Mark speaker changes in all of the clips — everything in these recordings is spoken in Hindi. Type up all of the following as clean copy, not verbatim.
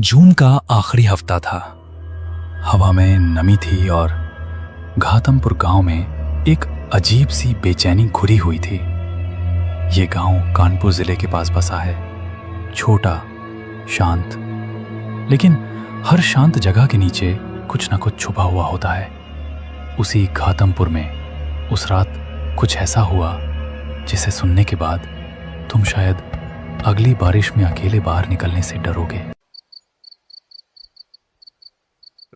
Speaker 1: जून का आखिरी हफ्ता था। हवा में नमी थी और घातमपुर गांव में एक अजीब सी बेचैनी घुरी हुई थी। ये गांव कानपुर जिले के पास बसा है, छोटा, शांत, लेकिन हर शांत जगह के नीचे कुछ ना कुछ छुपा हुआ होता है। उसी घातमपुर में उस रात कुछ ऐसा हुआ जिसे सुनने के बाद तुम शायद अगली बारिश में अकेले बाहर निकलने से डरोगे।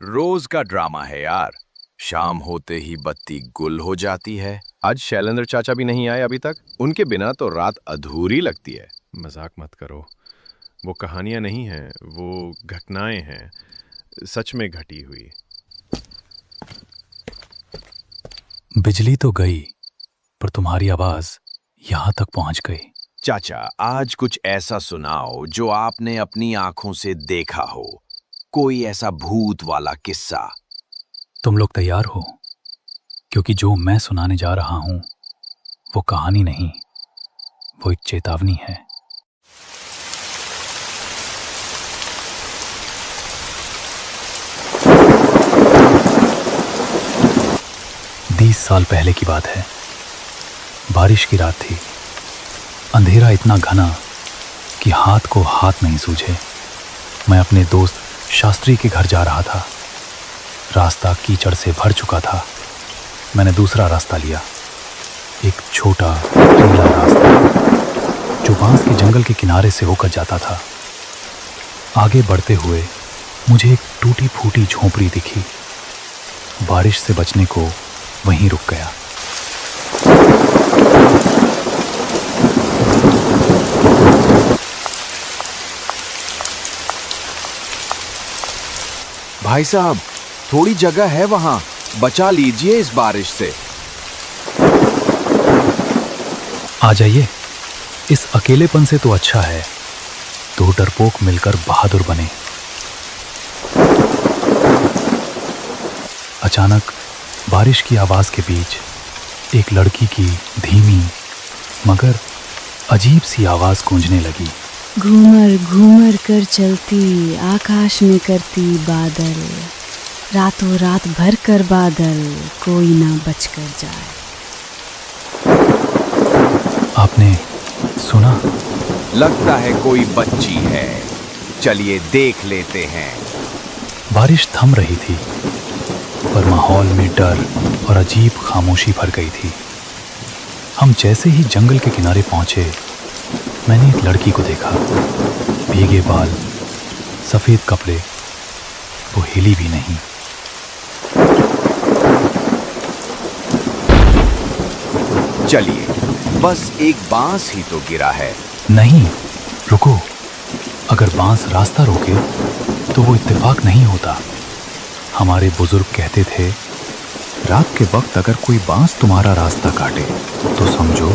Speaker 2: रोज का ड्रामा है यार। शाम होते ही बत्ती गुल हो जाती है।
Speaker 3: आज शैलेंद्र चाचा भी नहीं आए अभी तक। उनके बिना तो रात अधूरी लगती है।
Speaker 4: मजाक मत करो, वो कहानियां नहीं हैं, वो घटनाएं हैं, सच में घटी हुई।
Speaker 1: बिजली तो गई पर तुम्हारी आवाज यहां तक पहुंच गई।
Speaker 2: चाचा, आज कुछ ऐसा सुनाओ जो आपने अपनी आंखों से देखा हो, कोई ऐसा भूत वाला किस्सा।
Speaker 1: तुम लोग तैयार हो? क्योंकि जो मैं सुनाने जा रहा हूं वो कहानी नहीं, वो एक चेतावनी है। बीस साल पहले की बात है। बारिश की रात थी। अंधेरा इतना घना कि हाथ को हाथ नहीं सूझे। मैं अपने दोस्त शास्त्री के घर जा रहा था। रास्ता कीचड़ से भर चुका था। मैंने दूसरा रास्ता लिया, एक छोटा पथरीला रास्ता जो बांस के जंगल के किनारे से होकर जाता था। आगे बढ़ते हुए मुझे एक टूटी फूटी झोंपड़ी दिखी। बारिश से बचने को वहीं रुक गया।
Speaker 2: भाई साहब, थोड़ी जगह है वहां, बचा लीजिए इस बारिश से।
Speaker 1: आ जाइए, इस अकेलेपन से तो अच्छा है दो डरपोक मिलकर बहादुर बने। अचानक बारिश की आवाज के बीच एक लड़की की धीमी मगर अजीब सी आवाज गूंजने लगी।
Speaker 5: घूमर घूमर कर चलती, आकाश में करती बादल, रातों रात भर कर बादल, कोई ना बच कर जाए।
Speaker 1: आपने सुना?
Speaker 2: लगता है कोई बच्ची है, चलिए देख लेते हैं।
Speaker 1: बारिश थम रही थी पर माहौल में डर और अजीब खामोशी भर गई थी। हम जैसे ही जंगल के किनारे पहुंचे, मैंने एक लड़की को देखा। भीगे बाल, सफेद कपड़े, वो हिली भी नहीं।
Speaker 2: चलिए, बस एक बांस ही तो गिरा है।
Speaker 1: नहीं, रुको। अगर बांस रास्ता रोके तो वो इत्तेफाक नहीं होता। हमारे बुजुर्ग कहते थे, रात के वक्त अगर कोई बांस तुम्हारा रास्ता काटे तो समझो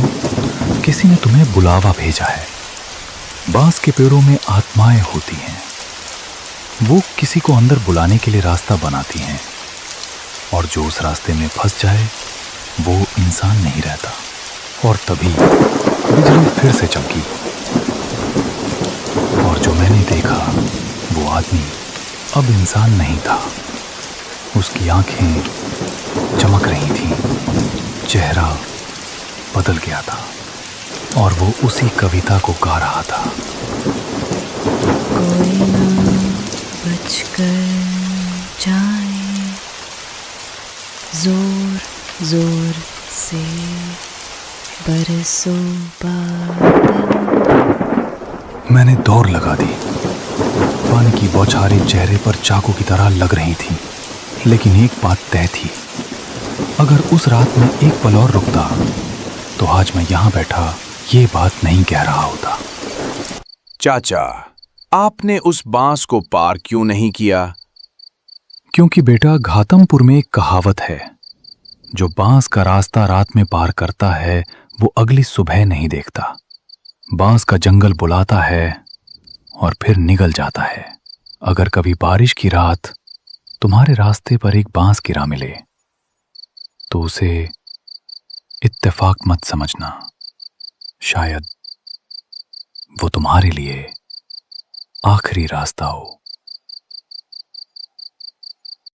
Speaker 1: किसी ने तुम्हें बुलावा भेजा है। बांस के पेड़ों में आत्माएं होती हैं। वो किसी को अंदर बुलाने के लिए रास्ता बनाती हैं, और जो उस रास्ते में फंस जाए वो इंसान नहीं रहता। और तभी बिजली फिर से चमकी, और जो मैंने देखा वो आदमी अब इंसान नहीं था। उसकी आंखें चमक रही थीं, चेहरा बदल गया था और वो उसी कविता को गा रहा था।
Speaker 5: कोई ना बच कर जाए, जोर जोर से बरसों बादल।
Speaker 1: मैंने दौड़ लगा दी। पानी की बौछारें चेहरे पर चाकू की तरह लग रही थीं, लेकिन एक बात तय थी, अगर उस रात में एक पल और रुकता तो आज मैं यहां बैठा ये बात नहीं कह रहा होता।
Speaker 2: चाचा, आपने उस बांस को पार क्यों नहीं किया?
Speaker 1: क्योंकि बेटा, घातमपुर में एक कहावत है, जो बांस का रास्ता रात में पार करता है वो अगली सुबह नहीं देखता। बांस का जंगल बुलाता है और फिर निगल जाता है। अगर कभी बारिश की रात तुम्हारे रास्ते पर एक बांस गिरा मिले तो उसे इत्तेफाक मत समझना। शायद वो तुम्हारे लिए आखिरी रास्ता हो।